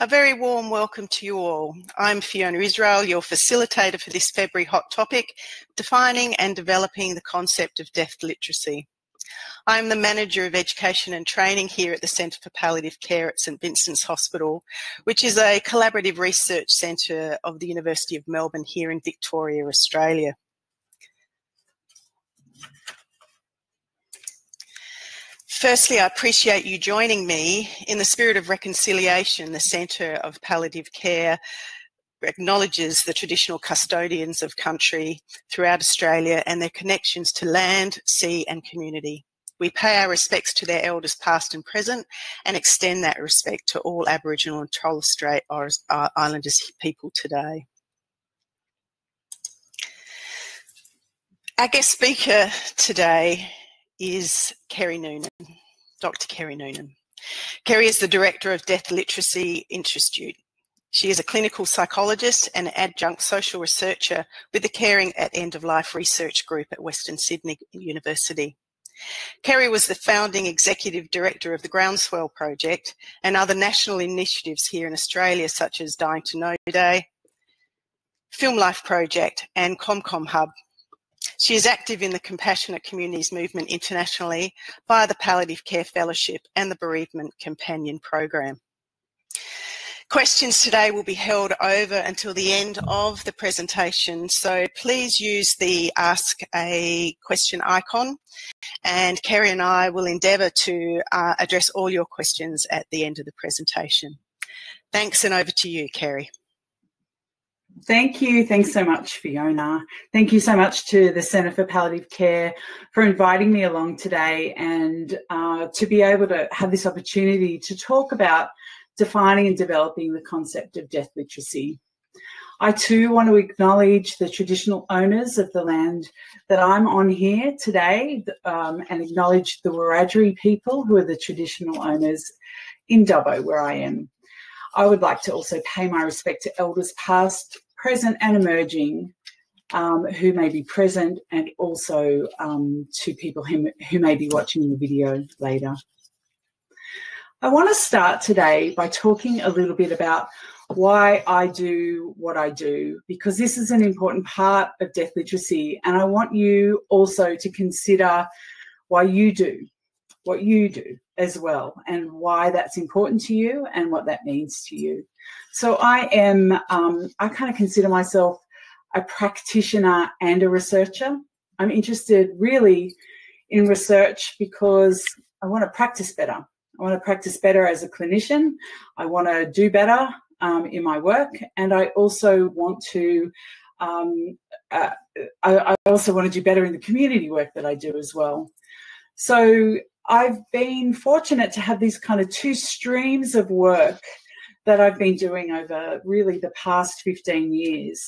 A very warm welcome to you all. I'm Fiona Israel, your facilitator for this February hot topic, defining and developing the concept of deaf literacy. I'm the Manager of Education and Training here at the Centre for Palliative Care at St Vincent's Hospital, which is a collaborative research centre of the University of Melbourne here in Victoria, Australia. Firstly, I appreciate you joining me. In the spirit of reconciliation, the Centre of Palliative Care acknowledges the traditional custodians of country throughout Australia and their connections to land, sea and community. We pay our respects to their elders past and present and extend that respect to all Aboriginal and Torres Strait Islanders people today. Our guest speaker today is Kerry Noonan, Dr. Kerry Noonan. Kerry is the Director of Deaf Literacy Institute. She is a clinical psychologist and adjunct social researcher with the Caring at End of Life Research Group at Western Sydney University. Kerry was the founding executive director of the Groundswell Project and other national initiatives here in Australia, such as Dying to Know Day, Film Life Project and ComCom Hub. She is active in the Compassionate Communities movement internationally via the Palliative Care Fellowship and the Bereavement Companion Program. Questions today will be held over until the end of the presentation, so please use the Ask a Question icon, and Kerry and I will endeavour to address all your questions at the end of the presentation. Thanks, and over to you, Kerry. Thank you. Thanks so much, Fiona. Thank you so much to the Centre for Palliative Care for inviting me along today and to be able to have this opportunity to talk about defining and developing the concept of deaf literacy. I too want to acknowledge the traditional owners of the land that I'm on here today and acknowledge the Wiradjuri people who are the traditional owners in Dubbo, where I am. I would like to also pay my respect to elders past, present and emerging who may be present, and also to people who may be watching the video later. I want to start today by talking a little bit about why I do what I do, because this is an important part of deaf literacy, and I want you also to consider why you do what you do as well, and why that's important to you and what that means to you. So I kind of consider myself a practitioner and a researcher. I'm interested really in research because I want to practice better. I want to practice better as a clinician. I want to do better in my work, and I also want to I also want to do better in the community work that I do as well. So I've been fortunate to have these kind of two streams of work that I've been doing over really the past 15 years.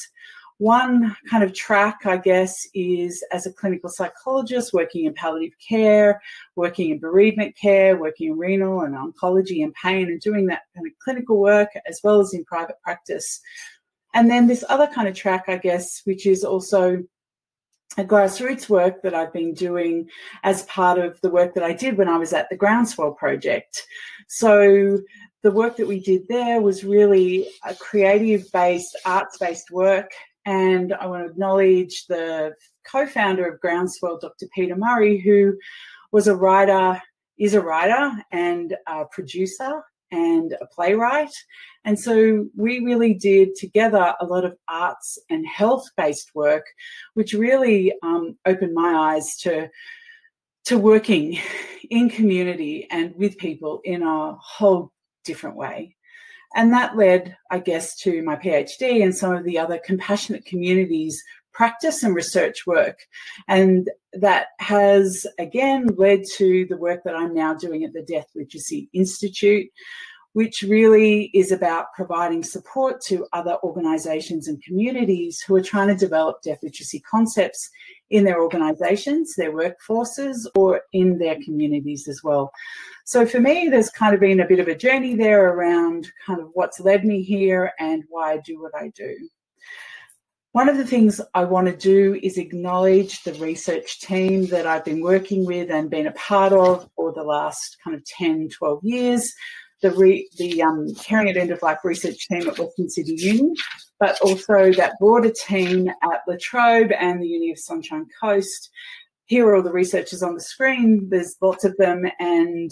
One kind of track, I guess, is as a clinical psychologist working in palliative care, working in bereavement care, working in renal and oncology and pain, and doing that kind of clinical work as well as in private practice. And then this other kind of track, I guess, which is also a grassroots work that I've been doing as part of the work that I did when I was at the Groundswell Project. So the work that we did there was really a creative-based, arts-based work, and I want to acknowledge the co-founder of Groundswell, Dr. Peter Murray, who was a writer, is a writer and a producer and a playwright. And so we really did together a lot of arts and health-based work, which really opened my eyes to working in community and with people in a whole different way. And that led, I guess, to my PhD and some of the other compassionate communities practice and research work. And that has, again, led to the work that I'm now doing at the Deaf Literacy Institute, which really is about providing support to other organisations and communities who are trying to develop deaf literacy concepts in their organisations, their workforces, or in their communities as well. So for me, there's kind of been a bit of a journey there around kind of what's led me here and why I do what I do. One of the things I want to do is acknowledge the research team that I've been working with and been a part of for the last kind of 10, 12 years. the Caring at End of Life research team at Western Sydney Uni, but also that broader team at La Trobe and the Uni of Sunshine Coast. Here are all the researchers on the screen. There's lots of them, and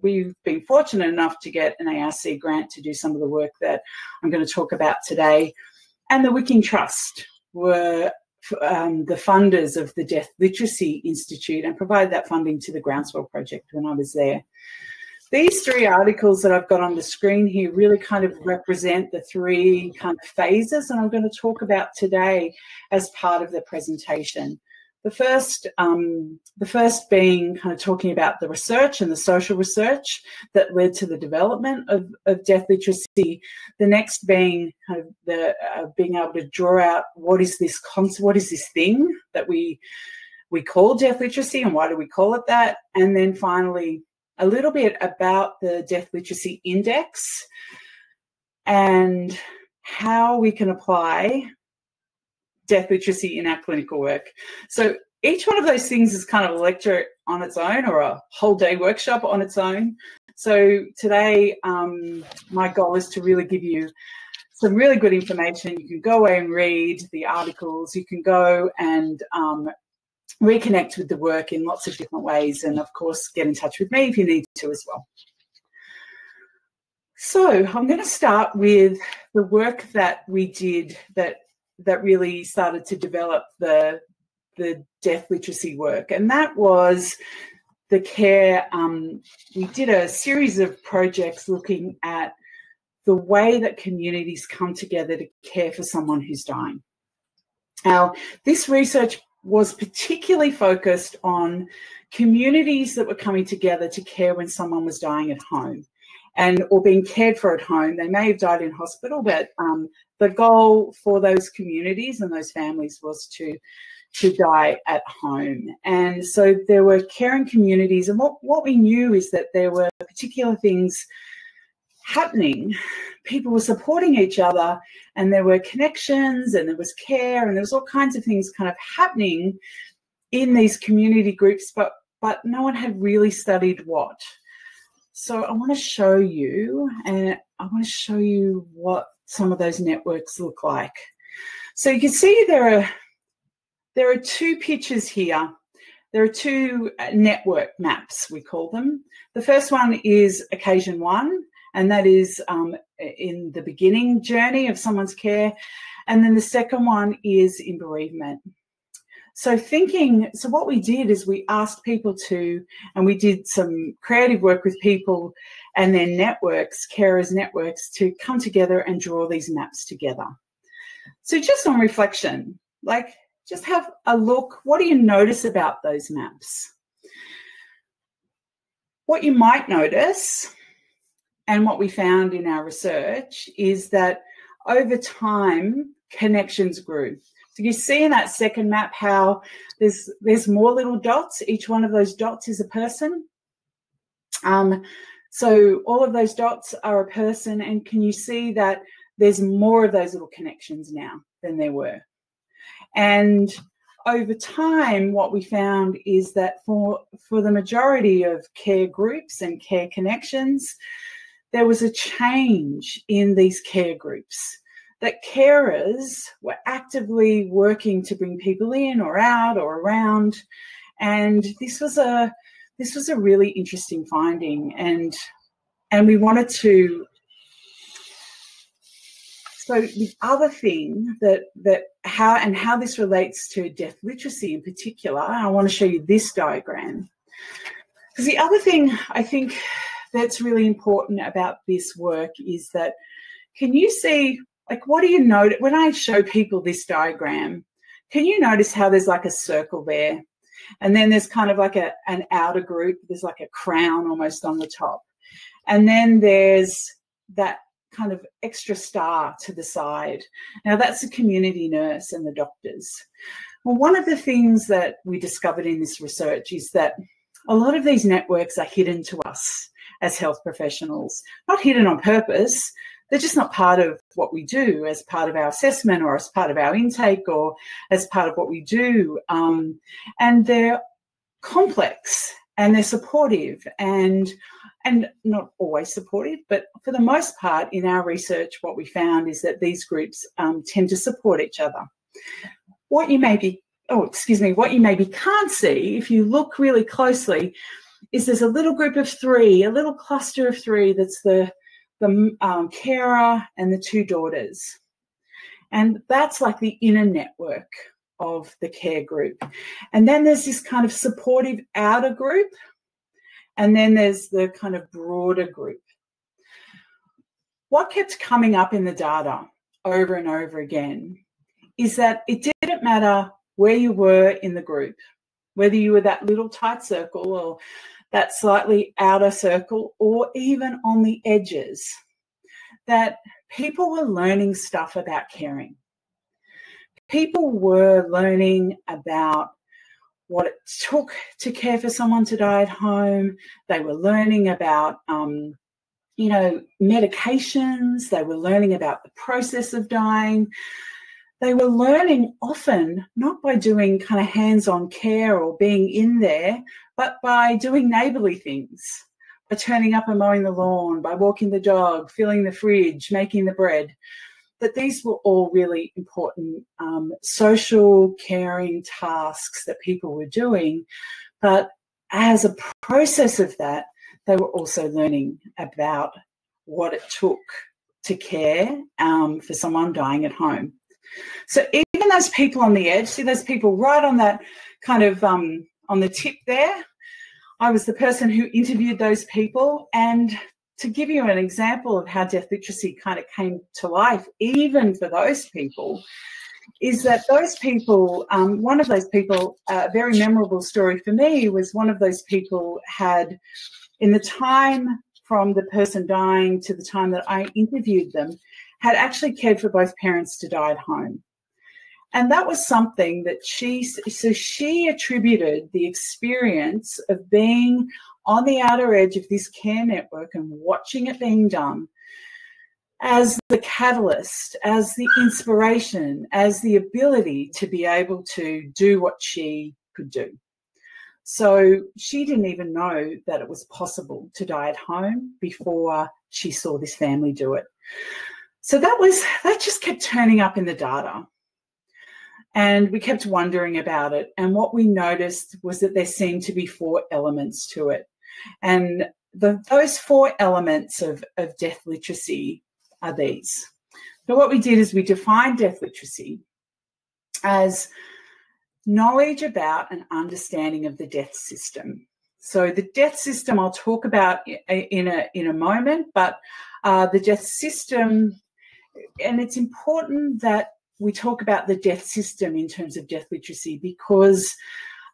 we've been fortunate enough to get an ARC grant to do some of the work that I'm going to talk about today. And the Wicking Trust were the funders of the Deaf Literacy Institute and provided that funding to the Groundswell Project when I was there. These three articles that I've got on the screen here really kind of represent the three kind of phases, and I'm going to talk about today as part of the presentation. The first being kind of talking about the research and the social research that led to the development of deaf literacy. The next being kind of the being able to draw out what is this concept, what is this thing that we call deaf literacy, and why do we call it that? And then finally, a little bit about the Deaf Literacy Index and how we can apply deaf literacy in our clinical work. So each one of those things is kind of a lecture on its own or a whole day workshop on its own. So today, my goal is to really give you some really good information. You can go away and read the articles. You can go and reconnect with the work in lots of different ways. And of course, get in touch with me if you need to as well. So I'm going to start with the work that we did that really started to develop the deaf literacy work, and that was the care. We did a series of projects looking at the way that communities come together to care for someone who's dying. Now, this research was particularly focused on communities that were coming together to care when someone was dying at home or being cared for at home. They may have died in hospital, but the goal for those communities and those families was to die at home. And so there were caring communities, and what we knew is that there were particular things happening. People were supporting each other, and there were connections, and there was care, and there was all kinds of things kind of happening in these community groups, but no one had really studied what. So I want to show you, and I want to show you what some of those networks look like. So you can see there are two pictures here. There are two network maps, we call them. The first one is occasion one, and that is in the beginning journey of someone's care. And then the second one is in bereavement. So what we did is we asked people and we did some creative work with people and their networks, carers networks, to come together and draw these maps together. So just on reflection, just have a look. What do you notice about those maps? What you might notice, and what we found in our research, is that over time, connections grew. So you see in that second map how there's more little dots. Each one of those dots is a person. So all of those dots are a person, and can you see that there's more of those little connections now than there were? And over time, what we found is that for the majority of care groups and care connections, there was a change in these care groups, that carers were actively working to bring people in or out or around. And this was a really interesting finding. And we wanted to. So the other thing how this relates to deaf literacy in particular, I want to show you this diagram. Because the other thing I think that's really important about this work is that, can you see, what do you notice when I show people this diagram? Can you notice how there's like a circle there? And then there's kind of like an outer group. There's like a crown almost on the top. And then there's that kind of extra star to the side. Now that's the community nurse and the doctors. Well, one of the things that we discovered in this research is that a lot of these networks are hidden to us as health professionals, not hidden on purpose. They're just not part of what we do as part of our assessment or as part of our intake or as part of what we do. And they're complex and they're supportive. And and not always supportive, but for the most part in our research, what we found is that these groups tend to support each other. What you maybe can't see if you look really closely is there's a little group of three, a little cluster of three that's the carer and the two daughters. And that's like the inner network of the care group. And then there's this kind of supportive outer group, and then there's the kind of broader group. What kept coming up in the data over and over again is that it didn't matter where you were in the group, whether you were that little tight circle or that slightly outer circle or even on the edges, that people were learning stuff about caring. People were learning about what it took to care for someone to die at home. They were learning about, medications. They were learning about the process of dying. They were learning often not by doing kind of hands-on care or being in there, but by doing neighbourly things, by turning up and mowing the lawn, by walking the dog, filling the fridge, making the bread. That these were all really important social caring tasks that people were doing. But as a process of that, they were also learning about what it took to care for someone dying at home. So even those people on the edge, see those people right on that kind of on the tip there, I was the person who interviewed those people. And to give you an example of how death literacy kind of came to life, even for those people, is that those people, one of those people, a very memorable story for me was one of those people had, in the time from the person dying to the time that I interviewed them, had actually cared for both parents to die at home. And that was something that she attributed the experience of being on the outer edge of this care network and watching it being done as the catalyst, as the inspiration, as the ability to be able to do what she could do. So she didn't even know that it was possible to die at home before she saw this family do it. So that just kept turning up in the data. And we kept wondering about it. And what we noticed was that there seemed to be 4 elements to it. And those 4 elements of death literacy are these. So what we did is we defined death literacy as knowledge about and understanding of the death system. So the death system I'll talk about in a moment, but the death system, and it's important that we talk about the death system in terms of death literacy, because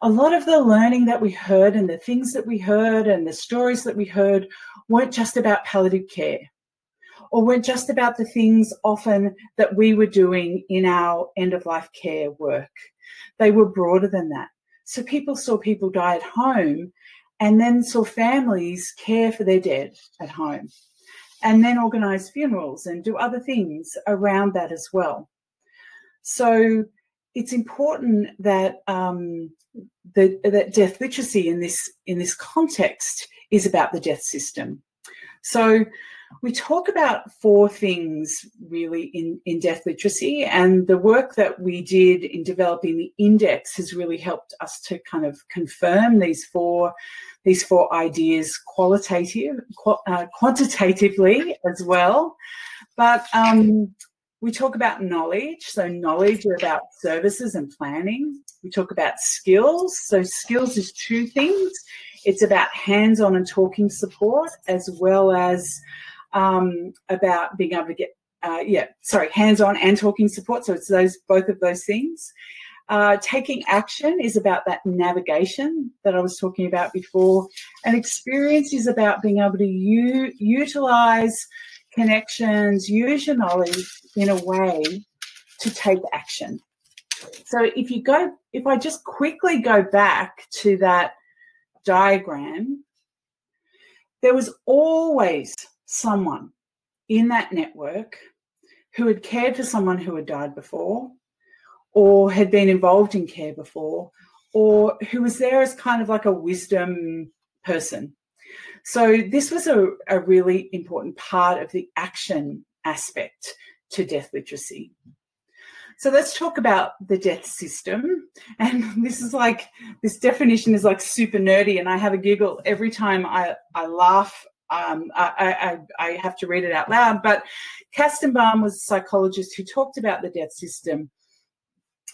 a lot of the learning that we heard and the things that we heard and the stories that we heard weren't just about palliative care, or weren't just about the things often that we were doing in our end-of-life care work. They were broader than that. So people saw people die at home and then saw families care for their dead at home and then organise funerals and do other things around that as well. So it's important that that death literacy in this context is about the death system. So we talk about 4 things really in death literacy, and the work that we did in developing the index has really helped us to kind of confirm these four ideas quantitatively as well. But we talk about knowledge, so knowledge about services and planning. We talk about skills, so skills is 2 things. It's about hands-on and talking support, as well as about being able to get, hands-on and talking support. So it's both of those things. Taking action is about that navigation that I was talking about before. And experience is about being able to utilize connections, use your knowledge in a way to take action. So if I just quickly go back to that diagram, there was always someone in that network who had cared for someone who had died before, or had been involved in care before, or who was there as kind of like a wisdom person. So this was a really important part of the action aspect to death literacy. So let's talk about the death system. And this definition is like super nerdy, and I have a giggle every time I laugh. I have to read it out loud. But Kastenbaum was a psychologist who talked about the death system,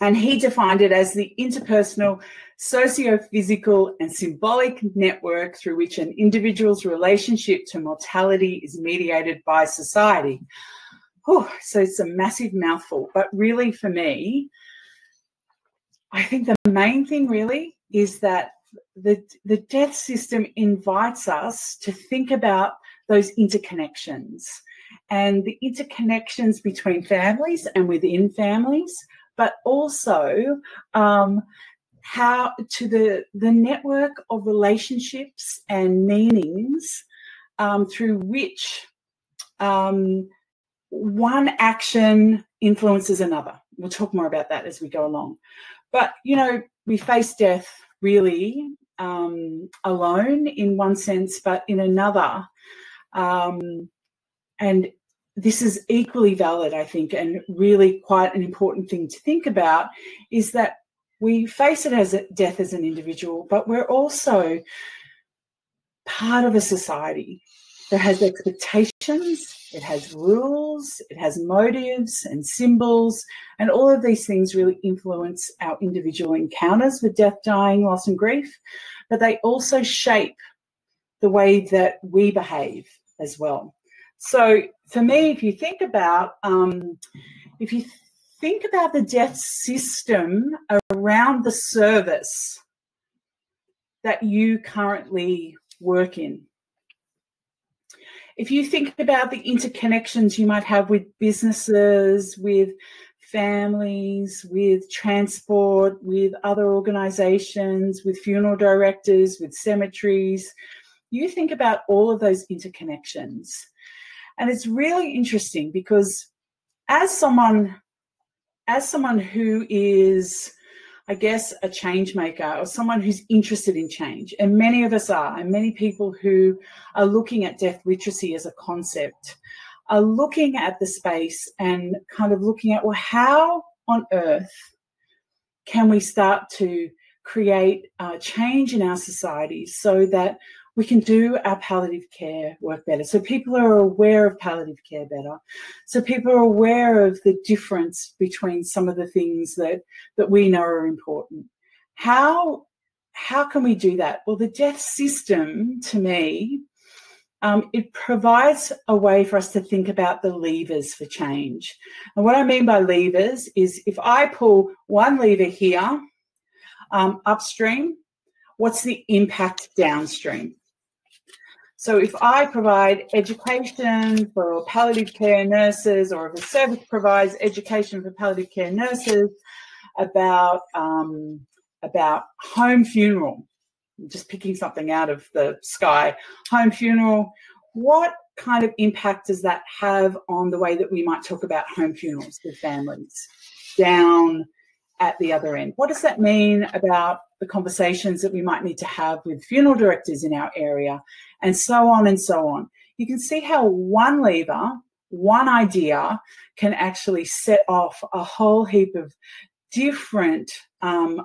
and he defined it as the interpersonal, socio-physical and symbolic network through which an individual's relationship to mortality is mediated by society. So it's a massive mouthful, but really for me, I think the main thing really is that the death system invites us to think about those interconnections and the interconnections between families and within families, but also how to the network of relationships and meanings through which one action influences another. We'll talk more about that as we go along. But, we face death really alone in one sense, but in another. And this is equally valid, I think, and really quite an important thing to think about, is that we face it as death as an individual, but we're also part of a society that has expectations, it has rules, it has motives and symbols, and all of these things really influence our individual encounters with death, dying, loss and grief, but they also shape the way that we behave as well. So for me, if you think about the death system around the service that you currently work in, if you think about the interconnections you might have with businesses, with families, with transport, with other organisations, with funeral directors, with cemeteries, you think about all of those interconnections. And it's really interesting because as someone who is, I guess, a change maker or someone who's interested in change, and many of us are, and many people who are looking at death literacy as a concept are looking at the space and kind of looking at, well, how on earth can we start to create change in our society so that we can do our palliative care work better, so people are aware of palliative care better, so people are aware of the difference between some of the things that we know are important. How can we do that? Well, the death system, to me, it provides a way for us to think about the levers for change. And what I mean by levers is if I pull one lever here, upstream, what's the impact downstream? So if I provide education for palliative care nurses, or if a service provides education for palliative care nurses about home funeral, I'm just picking something out of the sky, home funeral, what kind of impact does that have on the way that we might talk about home funerals with families down at the other end? What does that mean about the conversations that we might need to have with funeral directors in our area, and so on and so on? You can see how one lever, one idea, can actually set off a whole heap of different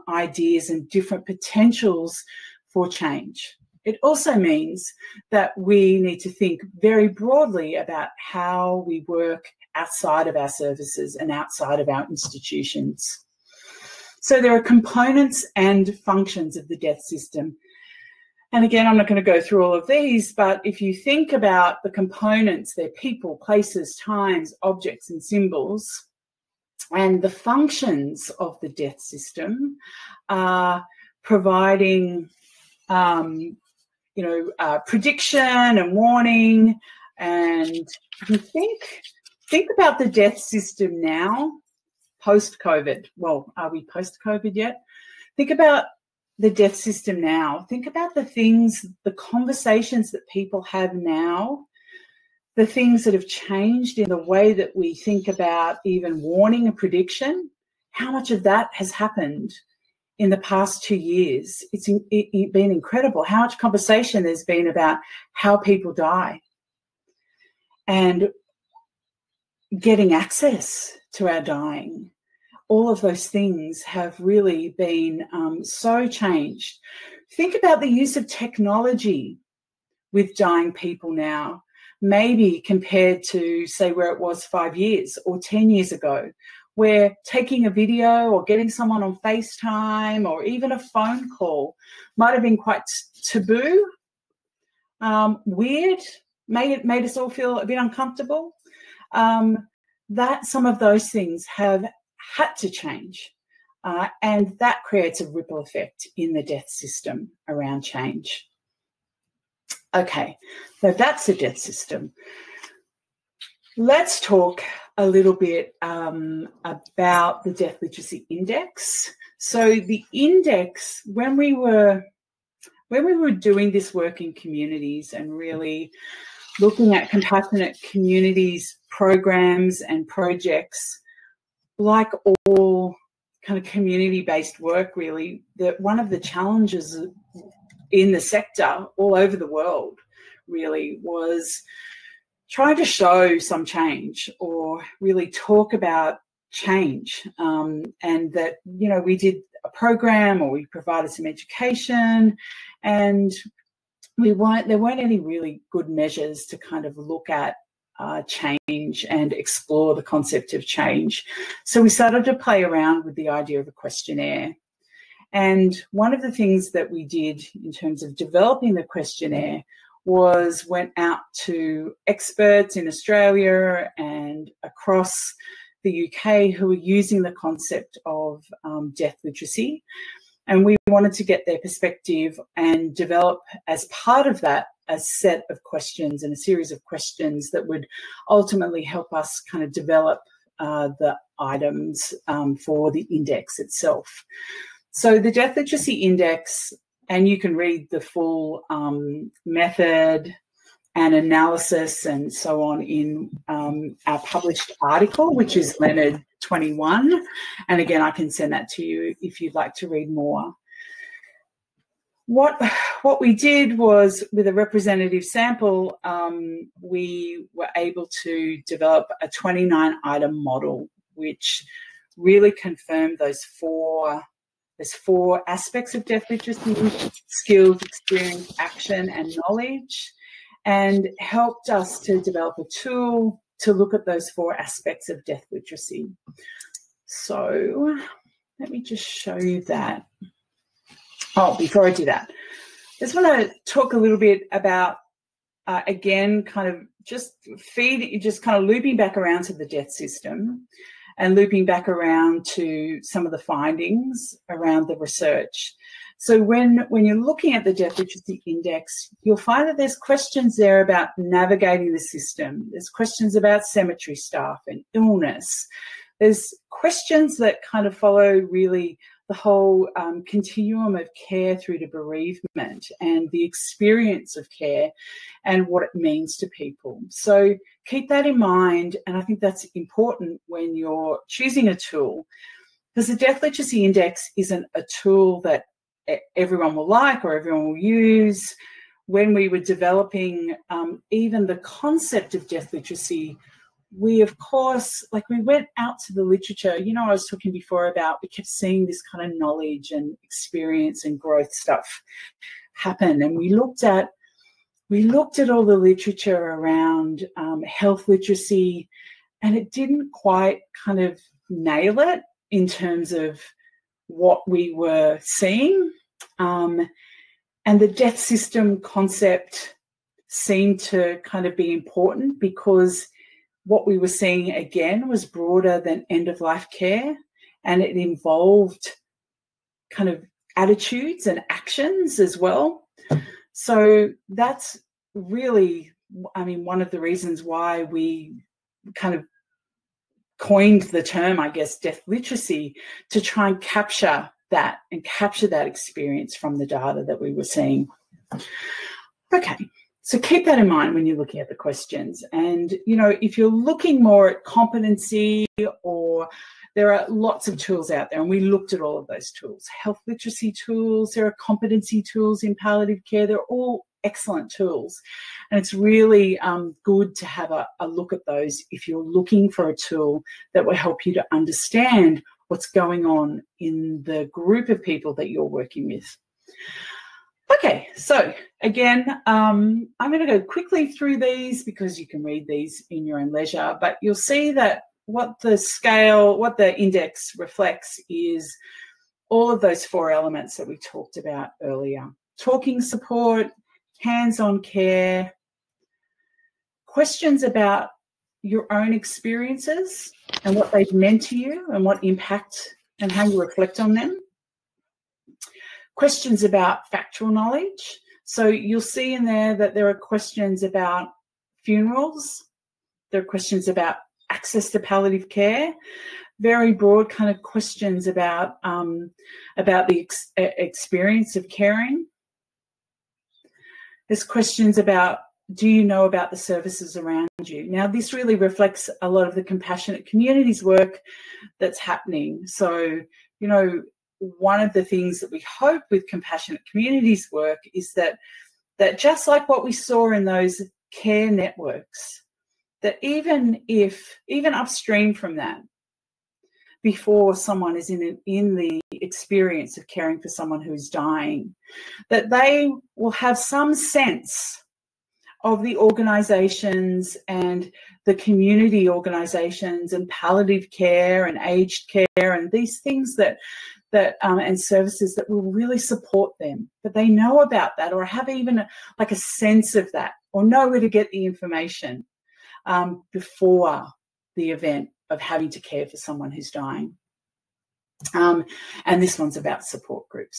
ideas and different potentials for change. It also means that we need to think very broadly about how we work outside of our services and outside of our institutions. So there are components and functions of the death system. And again, I'm not going to go through all of these, but if you think about the components, they're people, places, times, objects, and symbols. And the functions of the death system are providing, prediction and warning. And you think about the death system now, post-COVID. Well, are we post-COVID yet? Think about the death system now. Think about the things, the conversations that people have now, the things that have changed in the way that we think about even warning and prediction. How much of that has happened in the past 2 years, it's been incredible how much conversation there's been about how people die and getting access to our dying. All of those things have really been so changed. Think about the use of technology with dying people now, maybe compared to, say, where it was 5 years or 10 years ago, where taking a video or getting someone on FaceTime or even a phone call might have been quite taboo, weird, made us all feel a bit uncomfortable. That some of those things have had to change, and that creates a ripple effect in the death system around change. Okay, so that's the death system. Let's talk a little bit about the Death Literacy Index. So the index, when we were doing this work in communities and really looking at compassionate communities programs and projects, like all kind of community-based work, really, that one of the challenges in the sector all over the world really was trying to show some change or really talk about change, and that, you know, we did a program or we provided some education, and there weren't any really good measures to kind of look at change and explore the concept of change. So we started to play around with the idea of a questionnaire. And one of the things that we did in terms of developing the questionnaire was went out to experts in Australia and across the UK who were using the concept of death literacy. And we wanted to get their perspective and develop, as part of that, a set of questions and a series of questions that would ultimately help us kind of develop the items for the index itself. So the Death Literacy Index, and you can read the full method and analysis and so on in our published article, which is Leonard 21. And again, I can send that to you if you'd like to read more. What we did was, with a representative sample, we were able to develop a 29-item model, which really confirmed there's four aspects of death literacy: skills, experience, action, and knowledge, and helped us to develop a tool to look at those four aspects of death literacy. So let me just show you that. Oh, before I do that, I just want to talk a little bit about, again, kind of just kind of looping back around to the death system and looping back around to some of the findings around the research. So when you're looking at the Death Literacy Index, you'll find that there's questions there about navigating the system. There's questions about cemetery staff and illness. There's questions that kind of follow really the whole continuum of care through to bereavement and the experience of care and what it means to people. So keep that in mind, and I think that's important when you're choosing a tool, because the Death Literacy Index isn't a tool that everyone will like or everyone will use. When we were developing even the concept of death literacy, we, of course, we went out to the literature. You know, I was talking before about, we kept seeing this kind of knowledge and experience and growth stuff happen. And we looked at all the literature around health literacy, and it didn't quite kind of nail it in terms of what we were seeing. And the death system concept seemed to kind of be important, because what we were seeing, again, was broader than end-of-life care, and it involved kind of attitudes and actions as well. So that's really, I mean, one of the reasons why we kind of coined the term, I guess, death literacy, to try and capture that experience from the data that we were seeing. Okay. So keep that in mind when you're looking at the questions. And, you know, if you're looking more at competency, or there are lots of tools out there, and we looked at all of those tools. Health literacy tools, there are competency tools in palliative care. They're all excellent tools. And it's really good to have a look at those if you're looking for a tool that will help you to understand what's going on in the group of people that you're working with. Okay, so again, I'm going to go quickly through these because you can read these in your own leisure, but you'll see that what the index reflects is all of those 4 elements that we talked about earlier. Talking support, hands-on care, questions about your own experiences and what they've meant to you and what impact and how you reflect on them. Questions about factual knowledge. So you'll see in there that there are questions about funerals. There are questions about access to palliative care. Very broad kind of questions about the experience of caring. There's questions about, do you know about the services around you? Now, this really reflects a lot of the compassionate communities work that's happening. So, you know, one of the things that we hope with compassionate communities work is that just like what we saw in those care networks, that even upstream from that, before someone is in the experience of caring for someone who's dying, that they will have some sense of the organisations and the community organisations and palliative care and aged care and these things that and services that will really support them. But they know about that or have even a sense of that or know where to get the information before the event of having to care for someone who's dying. And this one's about support groups.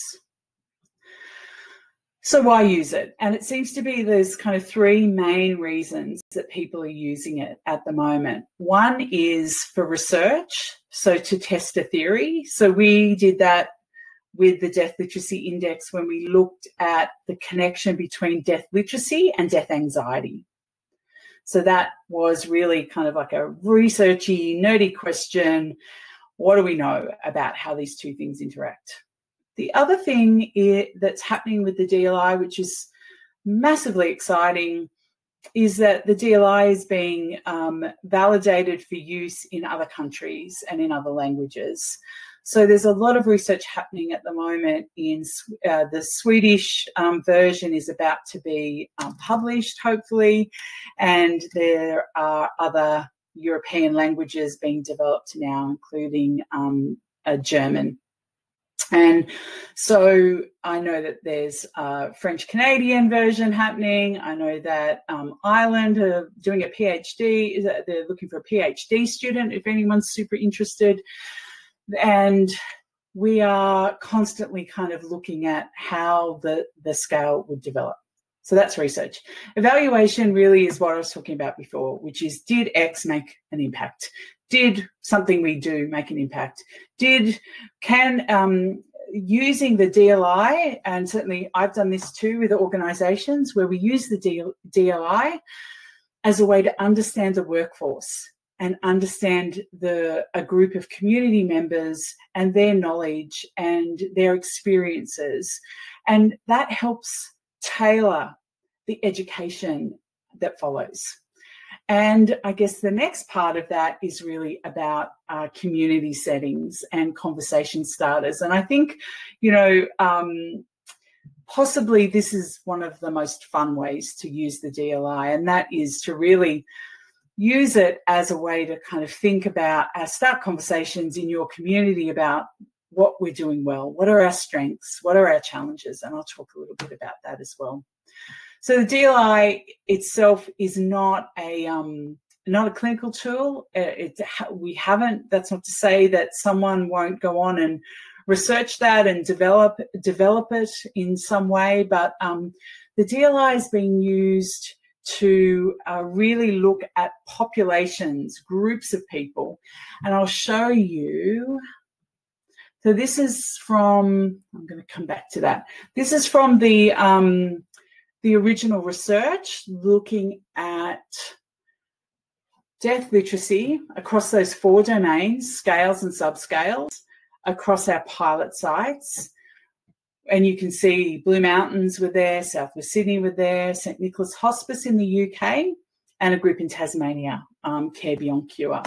So why use it? And it seems to be there's kind of 3 main reasons that people are using it at the moment. One is for research, so to test a theory. So we did that with the Death Literacy Index when we looked at the connection between death literacy and death anxiety. So that was really kind of like a researchy, nerdy question. What do we know about how these 2 things interact? The other thing that's happening with the DLI, which is massively exciting, is that the DLI is being validated for use in other countries and in other languages. So there's a lot of research happening at the moment in the Swedish version is about to be published, hopefully, and there are other European languages being developed now, including German. And so I know that there's a French-Canadian version happening. I know that Ireland are doing a PhD. They're looking for a PhD student if anyone's super interested. And we are constantly kind of looking at how the scale would develop. So that's research. Evaluation really is what I was talking about before, which is, did X make an impact? Did something we do make an impact? Can using the DLI, and certainly I've done this too with organisations where we use the DLI as a way to understand the workforce and understand a group of community members and their knowledge and their experiences. And that helps tailor the education that follows. And I guess the next part of that is really about community settings and conversation starters. And I think, you know, possibly this is one of the most fun ways to use the DLI, and that is to really use it as a way to kind of think about, start conversations in your community about what we're doing well, what are our strengths, what are our challenges, and I'll talk a little bit about that as well. So the DLI itself is not a clinical tool. That's not to say that someone won't go on and research that and develop it in some way, but the DLI is being used to really look at populations, groups of people, and I'll show you. So this is from, I'm going to come back to that. This is from the original research looking at death literacy across those 4 domains, scales and subscales, across our pilot sites. And you can see Blue Mountains were there, South West Sydney were there, St Nicholas Hospice in the UK, and a group in Tasmania, Care Beyond Cure.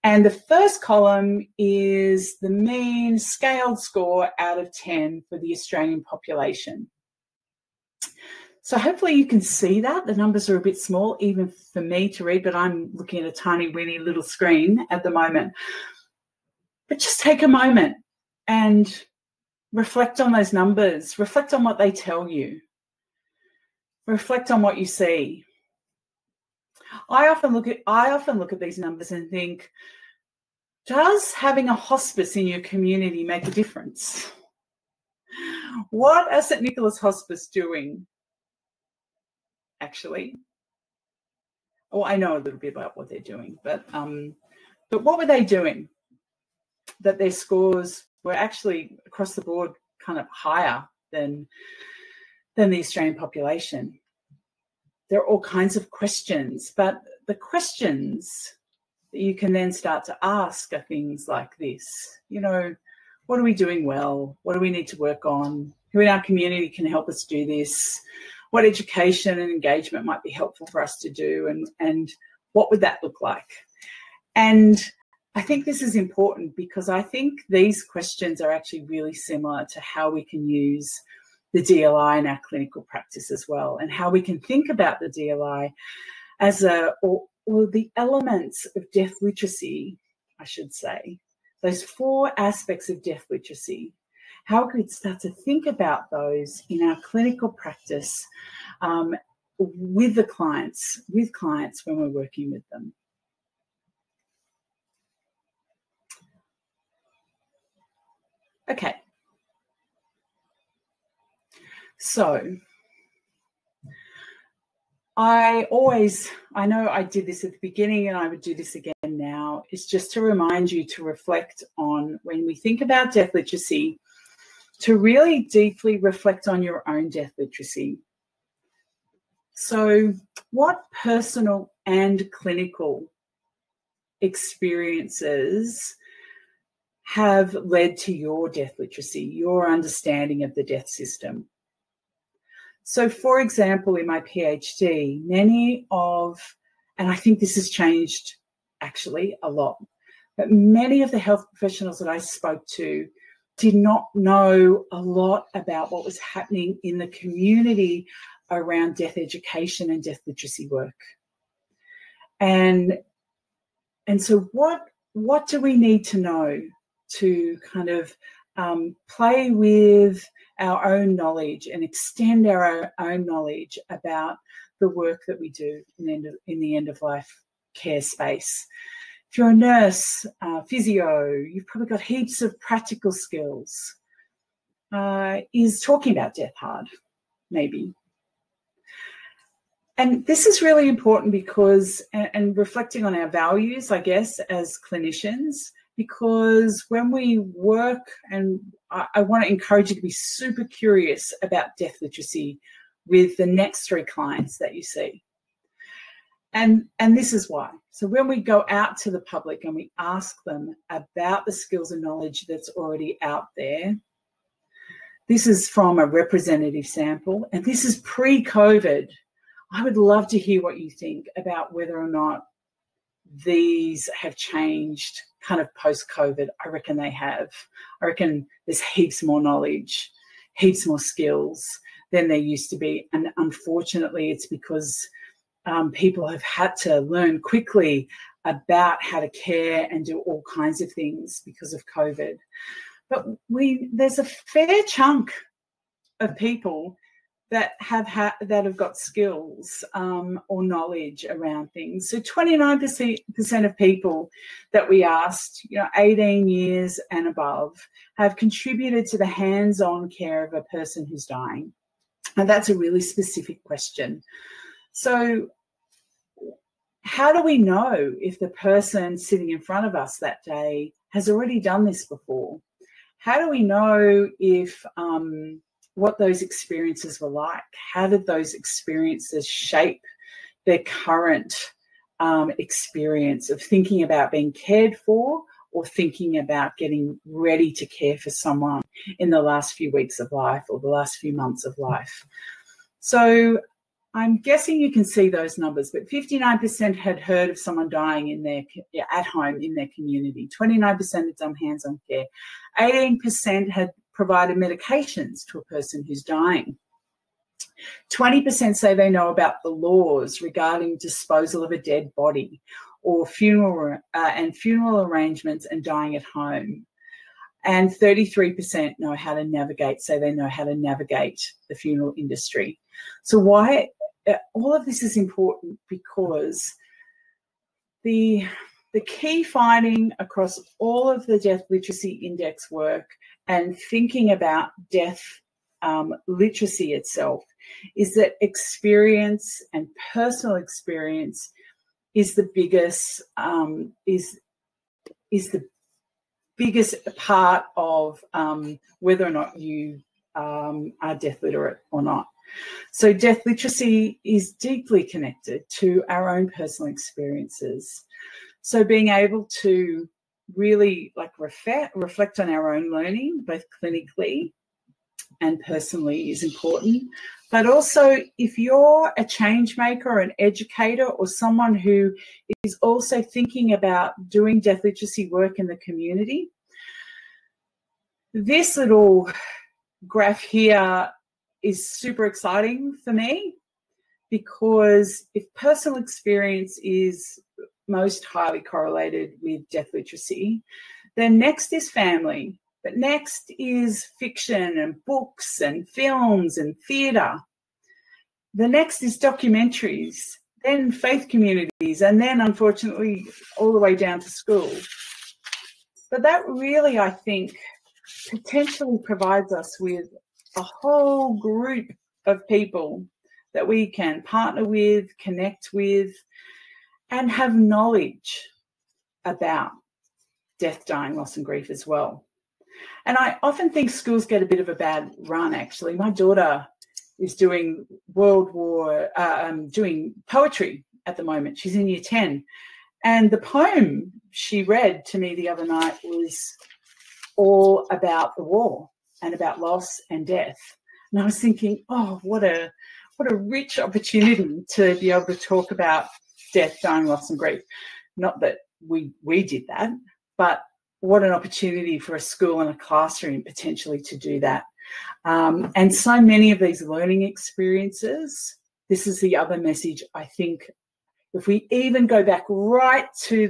And the first column is the mean scaled score out of 10 for the Australian population. So hopefully you can see that. The numbers are a bit small, even for me to read, but I'm looking at a tiny, weeny little screen at the moment. But just take a moment and reflect on those numbers. Reflect on what they tell you. Reflect on what you see. I often look at these numbers and think, does having a hospice in your community make a difference? What is St Nicholas Hospice doing, actually? Well, I know a little bit about what they're doing, but what were they doing that their scores were actually across the board kind of higher than the Australian population? There are all kinds of questions, but the questions that you can then start to ask are things like this. You know, what are we doing well? What do we need to work on? Who in our community can help us do this? What education and engagement might be helpful for us to do? And what would that look like? And I think this is important because I think these questions are actually really similar to how we can use the DLI in our clinical practice as well, and how we can think about the DLI as or the elements of death literacy, I should say, those 4 aspects of death literacy, how we could start to think about those in our clinical practice with clients when we're working with them. Okay. So I know I did this at the beginning and I would do this again now, is just to remind you to reflect on, when we think about death literacy, to really deeply reflect on your own death literacy. So what personal and clinical experiences have led to your death literacy, your understanding of the death system? So, for example, in my PhD, and I think this has changed actually a lot, but many of the health professionals that I spoke to did not know a lot about what was happening in the community around death education and death literacy work. And so what do we need to know to kind of play with our own knowledge and extend our own knowledge about the work that we do in the end-of-life care space? If you're a nurse, physio, you've probably got heaps of practical skills. Is talking about death hard? Maybe. And this is really important because, and reflecting on our values, I guess, as clinicians, because when we work, and I want to encourage you to be super curious about death literacy with the next 3 clients that you see. And this is why. So when we go out to the public and we ask them about the skills and knowledge that's already out there, this is from a representative sample, and this is pre-COVID. I would love to hear what you think about whether or not these have changed kind of post-COVID. I reckon they have. I reckon there's heaps more knowledge, heaps more skills than there used to be. And unfortunately, it's because people have had to learn quickly about how to care and do all kinds of things because of COVID. But there's a fair chunk of people that have got skills or knowledge around things. So 29% of people that we asked, 18 years and above, have contributed to the hands-on care of a person who's dying. And that's a really specific question. So how do we know if the person sitting in front of us that day has already done this before? How do we know if what those experiences were like? How did those experiences shape their current experience of thinking about being cared for or thinking about getting ready to care for someone in the last few weeks of life or the last few months of life. So I'm guessing you can see those numbers, but 59% had heard of someone dying at home in their community. 29% had done hands-on care. 18% had provided medications to a person who's dying. 20% say they know about the laws regarding disposal of a dead body or funeral arrangements and dying at home. And 33% know how to navigate, say they know how to navigate the funeral industry. So why all of this is important, because the key finding across all of the Death Literacy Index work and thinking about death literacy itself is that experience and personal experience is the biggest is the biggest part of whether or not you are death literate or not. So death literacy is deeply connected to our own personal experiences. So being able to really reflect on our own learning, both clinically and personally, is important. But also, if you're a change maker, an educator, or someone who is also thinking about doing death literacy work in the community, this little graph here is super exciting for me, because if personal experience is most highly correlated with death literacy, then next is family, but next is fiction and books and films and theatre. The next is documentaries, then faith communities, and then, unfortunately, all the way down to school. But that really, I think, potentially provides us with a whole group of people that we can partner with, connect with, and have knowledge about death, dying, loss and grief as well. And I often think schools get a bit of a bad run, actually. My daughter is doing doing poetry at the moment. She's in year 10. And the poem she read to me the other night was all about the war and about loss and death. And I was thinking, oh, what a rich opportunity to be able to talk about death, dying, loss and grief. Not that we did that, but what an opportunity for a school and a classroom potentially to do that. And so many of these learning experiences, this is the other message, I think, if we even go back right to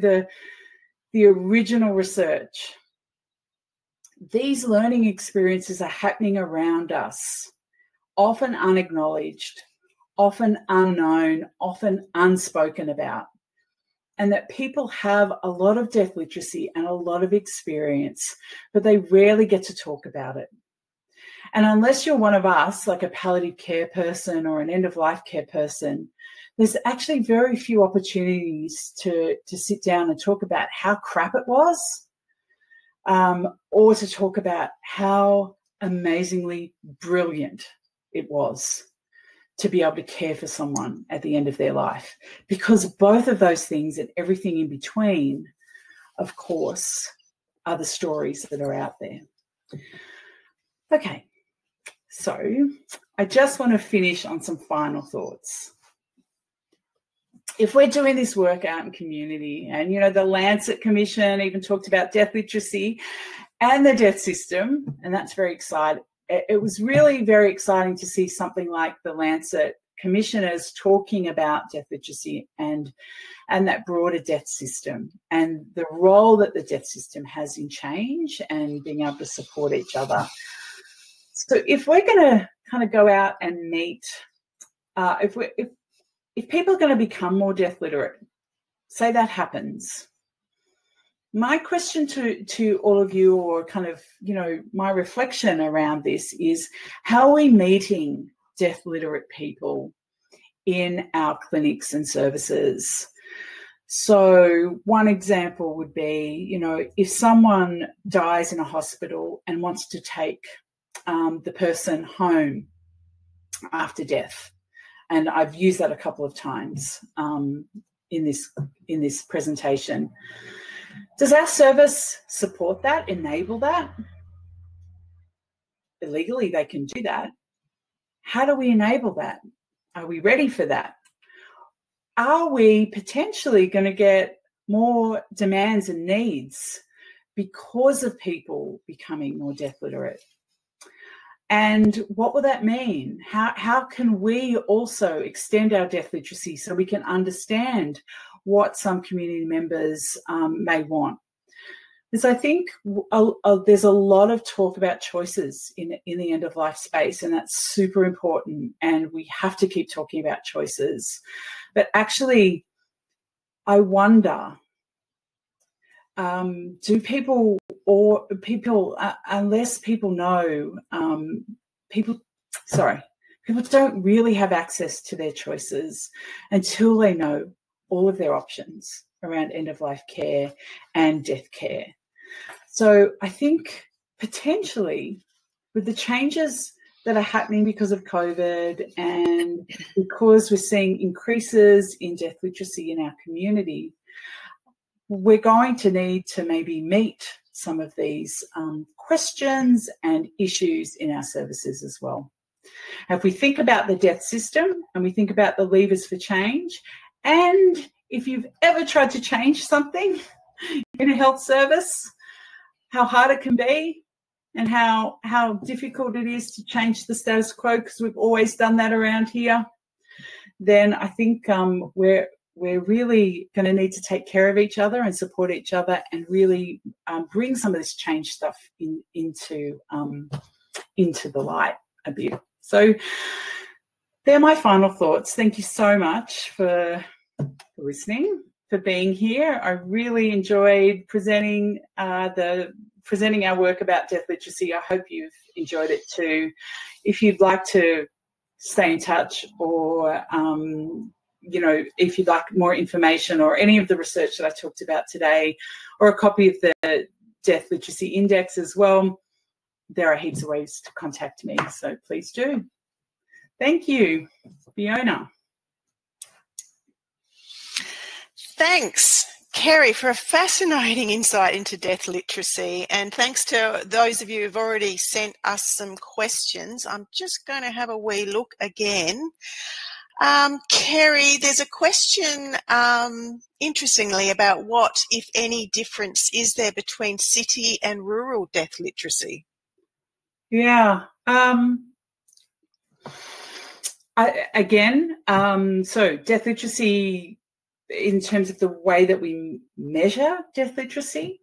the original research, these learning experiences are happening around us, often unacknowledged, often unknown, often unspoken about, and that people have a lot of death literacy and a lot of experience, but they rarely get to talk about it. And unless you're one of us, like a palliative care person or an end-of-life care person, there's actually very few opportunities to sit down and talk about how crap it was, or to talk about how amazingly brilliant it was to be able to care for someone at the end of their life. Because both of those things and everything in between, of course, are the stories that are out there. Okay, so I just want to finish on some final thoughts. If we're doing this work out in community, and, you know, the Lancet Commission even talked about death literacy and the death system, and that's very exciting. It was really very exciting to see something like the Lancet commissioners talking about death literacy and that broader death system and the role that the death system has in change and being able to support each other. So if we're going to kind of go out and meet, if people are going to become more death literate, say that happens, my question to all of you, or kind of, you know, my reflection around this is, how are we meeting death literate people in our clinics and services? So one example would be, you know, if someone dies in a hospital and wants to take the person home after death, and I've used that a couple of times in this presentation. Does our service support that, enable that? Legally, they can do that. How do we enable that? Are we ready for that? Are we potentially going to get more demands and needs because of people becoming more deaf literate? And what will that mean? How can we also extend our deaf literacy so we can understand what some community members may want? Because I think there's a lot of talk about choices in the end of life space, and that's super important, and we have to keep talking about choices. But actually, I wonder, do people, unless people know, people don't really have access to their choices until they know all of their options around end-of-life care and death care. So I think potentially with the changes that are happening because of COVID and because we're seeing increases in deaf literacy in our community, we're going to need to maybe meet some of these questions and issues in our services as well. Now, if we think about the deaf system and we think about the levers for change, and if you've ever tried to change something in a health service, how hard it can be and how difficult it is to change the status quo, because we've always done that around here, then I think we're really going to need to take care of each other and support each other and really bring some of this change stuff into the light a bit. So they're my final thoughts. Thank you so much for listening, for being here. I really enjoyed presenting our work about deaf literacy. I hope you've enjoyed it too. If you'd like to stay in touch, or if you'd like more information or any of the research that I talked about today, or a copy of the Deaf Literacy Index as well, there are heaps of ways to contact me, so please do. Thank you, Fiona. Thanks, Kerry, for a fascinating insight into deaf literacy, and thanks to those of you who've already sent us some questions. I'm just going to have a wee look again. Kerry, there's a question, interestingly, about what, if any, difference is there between city and rural deaf literacy? Yeah. So deaf literacy, in terms of the way that we measure deaf literacy,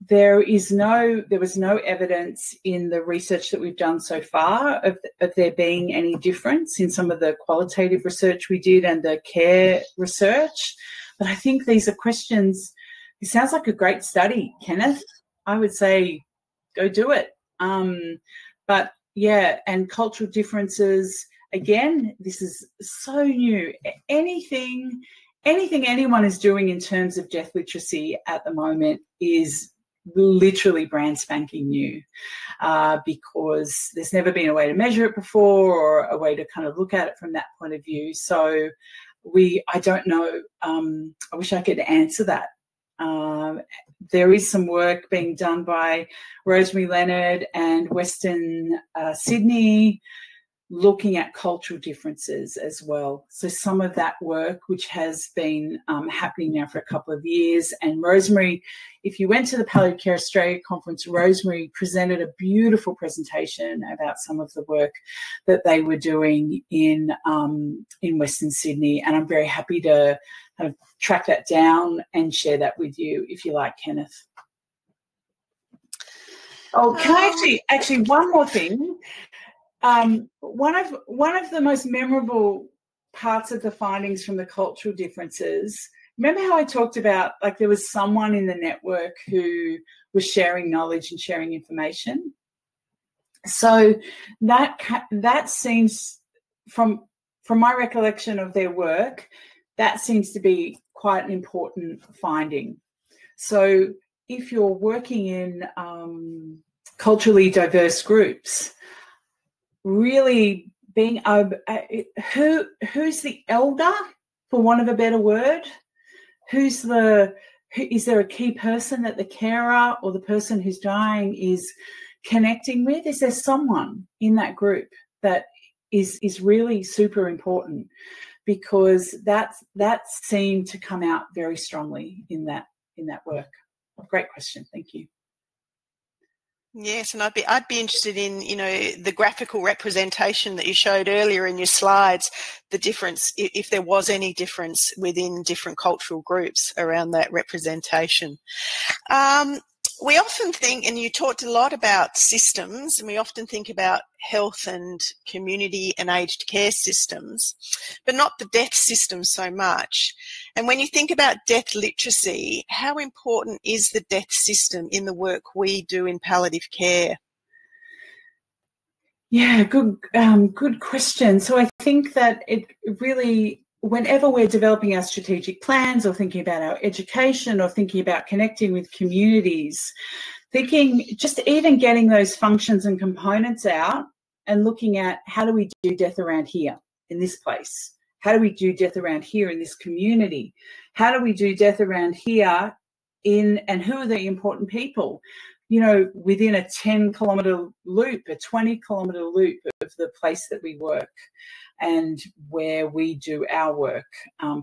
there was no evidence in the research that we've done so far of there being any difference in some of the qualitative research we did and the care research. But I think these are questions. It sounds like a great study, Kenneth. I would say go do it. But yeah, and cultural differences, again, this is so new. Anything anyone is doing in terms of deaf literacy at the moment is literally brand spanking new, because there's never been a way to measure it before or a way to kind of look at it from that point of view. So I don't know. I wish I could answer that. There is some work being done by Rosemary Leonard and Western Sydney, looking at cultural differences as well. So some of that work, which has been happening now for a couple of years, and Rosemary, if you went to the Palliative Care Australia conference, Rosemary presented a beautiful presentation about some of the work that they were doing in Western Sydney, and I'm very happy to kind of track that down and share that with you if you like, Kenneth. Oh, can I actually one more thing? One of the most memorable parts of the findings from the cultural differences, remember how I talked about, like, there was someone in the network who was sharing knowledge and sharing information? So that seems, from my recollection of their work, that seems to be quite an important finding. So if you're working in culturally diverse groups, really being who's the elder for want of a better word? Is there a key person that the carer or the person who's dying is connecting with? Is there someone in that group that is really super important? Because that seemed to come out very strongly in that work. Great question. Thank you. Yes, and I'd be interested in, the graphical representation that you showed earlier in your slides, the difference, if there was any difference within different cultural groups around that representation. We often think, and you talked a lot about systems, and we often think about health and community and aged care systems, but not the death system so much. And when you think about death literacy, how important is the death system in the work we do in palliative care? Yeah, good question. So I think that it really, whenever we're developing our strategic plans or thinking about our education or thinking about connecting with communities, just even getting those functions and components out and looking at how do we do death around here in this place? How do we do death around here in this community? How do we do death around here and who are the important people? Within a 10-kilometre loop, a 20-kilometre loop of the place that we work and where we do our work,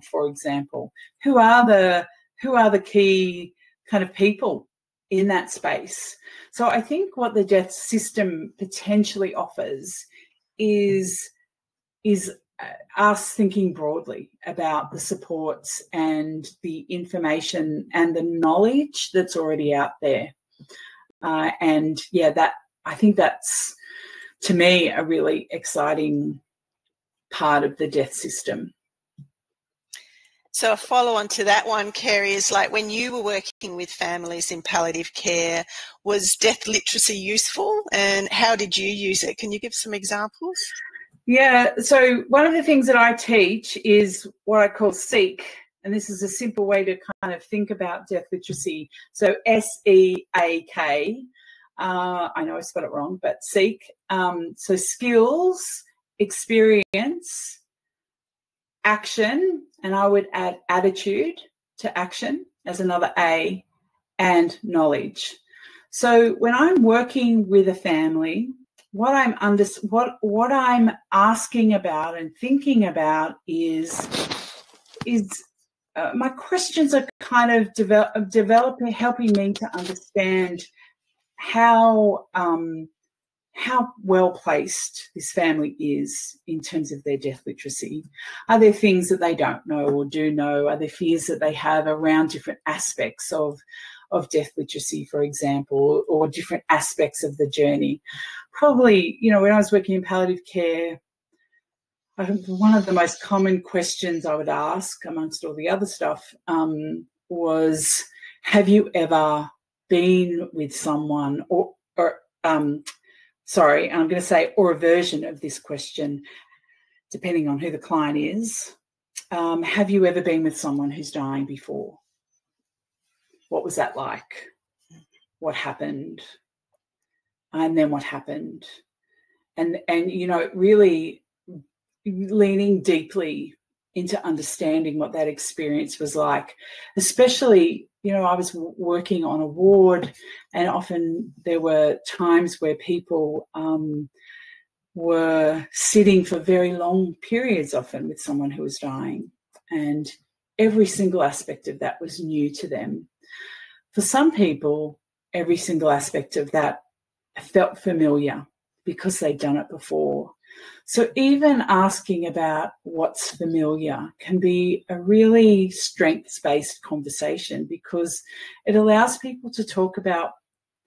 for example. Who are the key kind of people in that space? So I think what the death system potentially offers is us thinking broadly about the supports and the information and the knowledge that's already out there. I think that's, to me, a really exciting part of the death system. So a follow-on to that one, Kerry, is like when you were working with families in palliative care, was death literacy useful and how did you use it? Can you give some examples? Yeah, so one of the things that I teach is what I call SEEK, and this is a simple way to kind of think about death literacy. So SEAK, I know I spelled it wrong, but SEEK. So skills, experience, action, and I would add attitude to action as another A, and knowledge. So when I'm working with a family, what I'm asking about and thinking about is my questions are kind of developing, helping me to understand how well placed this family is in terms of their death literacy. Are there things that they don't know or do know? Are there fears that they have around different aspects of death literacy, for example, or different aspects of the journey? Probably, when I was working in palliative care, one of the most common questions I would ask, amongst all the other stuff, was, have you ever been with someone or I'm going to say, or a version of this question, depending on who the client is. Have you ever been with someone who's dying before? What was that like? What happened? And then what happened? And really leaning deeply into understanding what that experience was like, especially, I was working on a ward and often there were times where people were sitting for very long periods often with someone who was dying, and every single aspect of that was new to them. For some people, every single aspect of that felt familiar because they'd done it before. So even asking about what's familiar can be a really strengths-based conversation because it allows people to talk about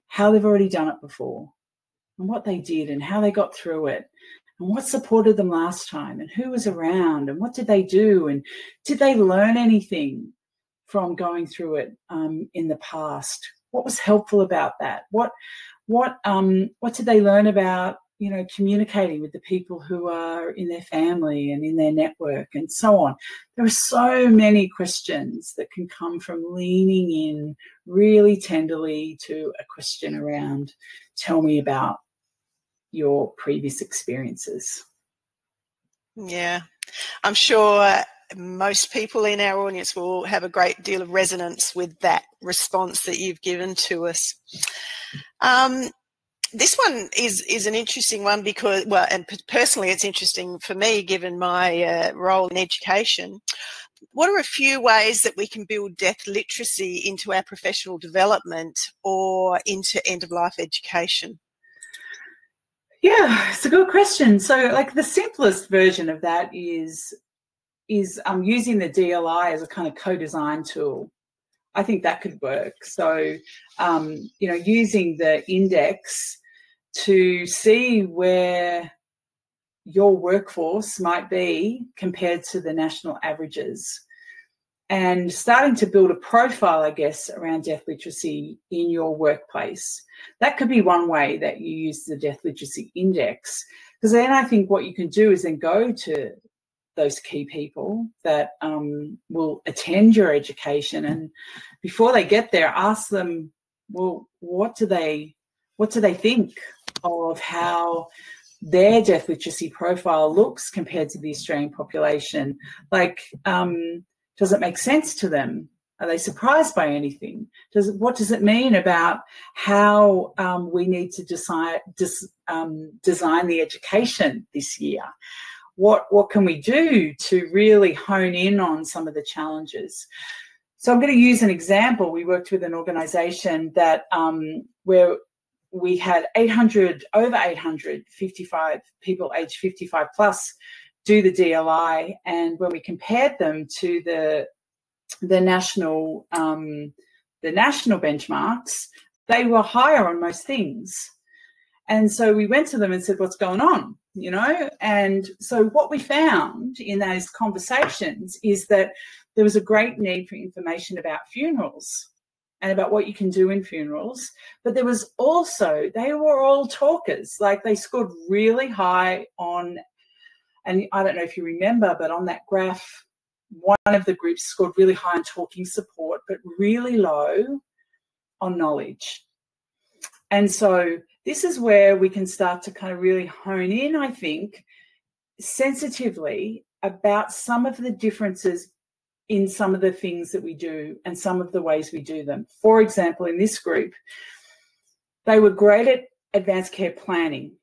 how they've already done it before and what they did and how they got through it and what supported them last time and who was around and what did they do and did they learn anything from going through it in the past? What was helpful about that? What did they learn about communicating with the people who are in their family and in their network and so on? There are so many questions that can come from leaning in really tenderly to a question around, tell me about your previous experiences. Yeah, I'm sure most people in our audience will have a great deal of resonance with that response that you've given to us. This one is an interesting one because, well, and personally it's interesting for me given my role in education. What are a few ways that we can build death literacy into our professional development or into end-of-life education? Yeah, it's a good question. So, like, the simplest version of that is using the DLI as a kind of co-design tool. I think that could work. So, using the index to see where your workforce might be compared to the national averages, and starting to build a profile, I guess, around death literacy in your workplace. That could be one way that you use the death literacy index, because then I think what you can do is then go to those key people that will attend your education, and before they get there, ask them, well, what do they think of how their death literacy profile looks compared to the Australian population? Like, does it make sense to them? Are they surprised by anything? What does it mean about how we need to design the education this year? What can we do to really hone in on some of the challenges? So I'm going to use an example. We worked with an organisation that where we had over 855 people aged 55 plus do the DLI, and when we compared them to the national benchmarks, they were higher on most things. And so we went to them and said, what's going on? And so what we found in those conversations is that there was a great need for information about funerals and about what you can do in funerals. But there was also, they were all talkers. Like, they scored really high on, and I don't know if you remember, but on that graph, one of the groups scored really high on talking support, but really low on knowledge. And so this is where we can start to kind of really hone in, I think, sensitively about some of the differences in some of the things that we do and some of the ways we do them. For example, in this group, they were great at advanced care planning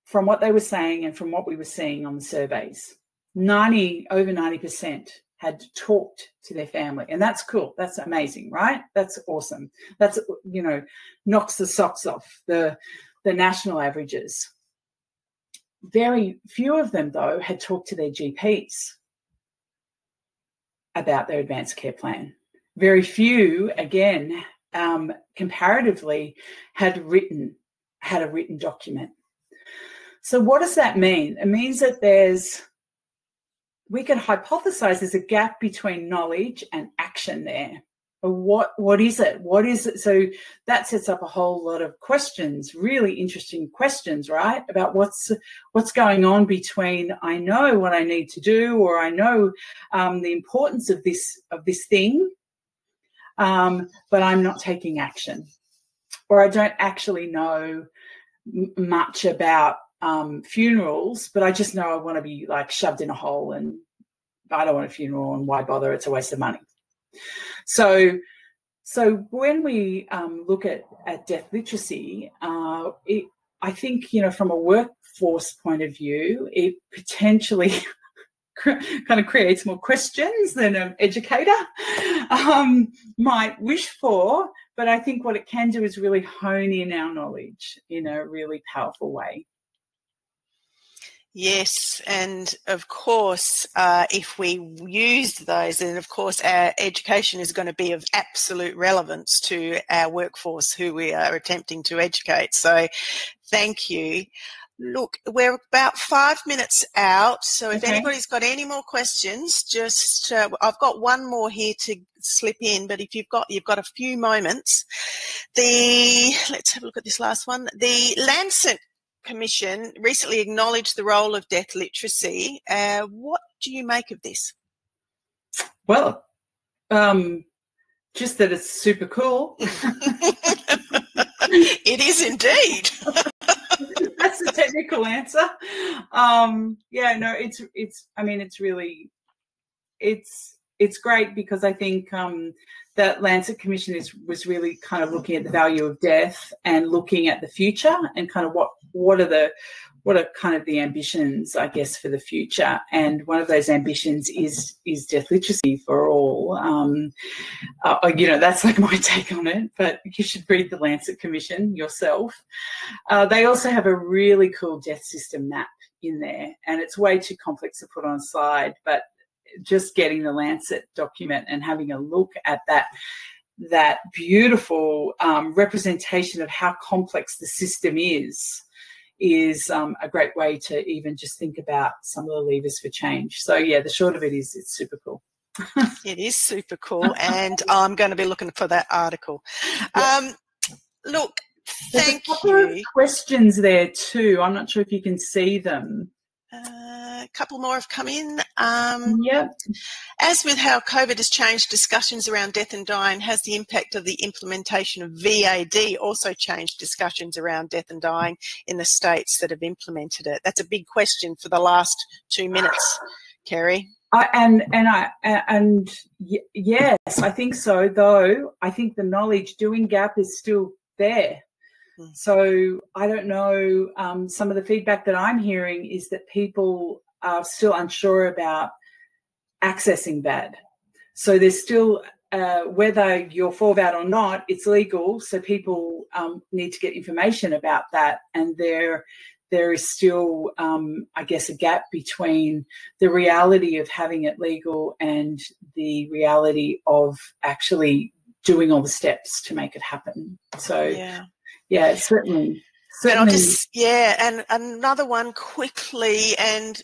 from what they were saying and from what we were seeing on the surveys. Over 90% had talked to their family, and that's cool. That's amazing, right? That's awesome. That's, knocks the socks off the national averages. Very few of them, though, had talked to their GPs about their advanced care plan. Very few, again, comparatively, had a written document. So what does that mean? It means that we can hypothesize there's a gap between knowledge and action there. What is it? What is it? So that sets up a whole lot of questions, really interesting questions, right? About what's going on between I know what I need to do, or I know the importance of this thing, but I'm not taking action, or I don't actually know much about funerals, but I just know I want to be like shoved in a hole, and I don't want a funeral, and why bother? It's a waste of money. So when we look at death literacy, I think, from a workforce point of view, it potentially kind of creates more questions than an educator might wish for. But I think what it can do is really hone in our knowledge in a really powerful way. Yes, and of course, if we use those, then of course our education is going to be of absolute relevance to our workforce who we are attempting to educate. So thank you. Look, we're about 5 minutes out, so if anybody's got any more questions, just I've got one more here to slip in, but if you've got a few moments. Let's have a look at this last one. The Lancet Commission recently acknowledged the role of death literacy. What do you make of this? Well, just that it's super cool. It is indeed. That's the technical answer. It's really it's great because I think that Lancet Commission was really kind of looking at the value of death and looking at the future and kind of what are kind of the ambitions, I guess, for the future. And one of those ambitions is death literacy for all. That's like my take on it, but you should read the Lancet Commission yourself. They also have a really cool death system map in there, and it's way too complex to put on a slide, but just getting the Lancet document and having a look at that beautiful representation of how complex the system is a great way to even just think about some of the levers for change. So, yeah, the short of it is it's super cool. It is super cool, and I'm going to be looking for that article. Look, thank you. There's a couple of questions there too. I'm not sure if you can see them. A couple more have come in. Yep. As with how COVID has changed discussions around death and dying, has the impact of the implementation of VAD also changed discussions around death and dying in the states that have implemented it? That's a big question for the last 2 minutes, Kerry. Yes, I think so, though I think the knowledge doing gap is still there. So I don't know, some of the feedback that I'm hearing is that people are still unsure about accessing VAD. So there's still, whether you're for VAD or not, it's legal. So people need to get information about that. And there is still, I guess, a gap between the reality of having it legal and the reality of actually doing all the steps to make it happen. So, yeah, certainly. And another one quickly, and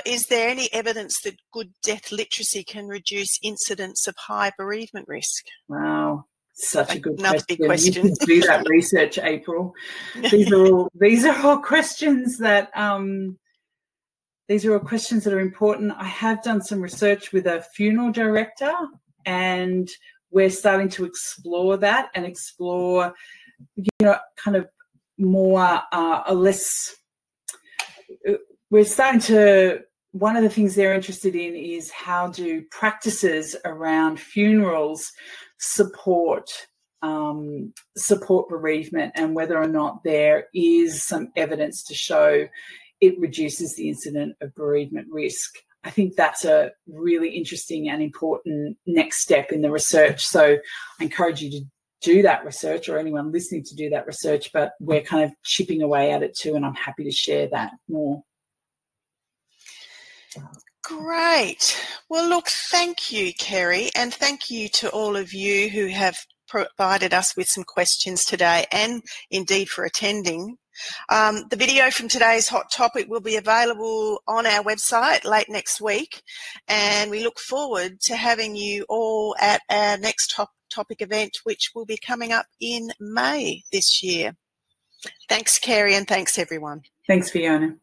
is there any evidence that good death literacy can reduce incidents of high bereavement risk? Wow. Such a good Another question. big question. You should do that research, April. These are all questions that are important. I have done some research with a funeral director, and we're starting to explore that and explore, kind of more or less. We're starting to. One of the things they're interested in is how do practices around funerals support bereavement, and whether or not there is some evidence to show it reduces the incident of bereavement risk. I think that's a really interesting and important next step in the research. So I encourage you to do that research, or anyone listening to do that research, but we're kind of chipping away at it too, and I'm happy to share that more. Great. Well, look, thank you, Kerry, and thank you to all of you who have provided us with some questions today, and indeed for attending. The video from today's hot topic will be available on our website late next week, and we look forward to having you all at our next topic event, which will be coming up in May this year. Thanks, Kerry, and thanks, everyone. Thanks, Fiona.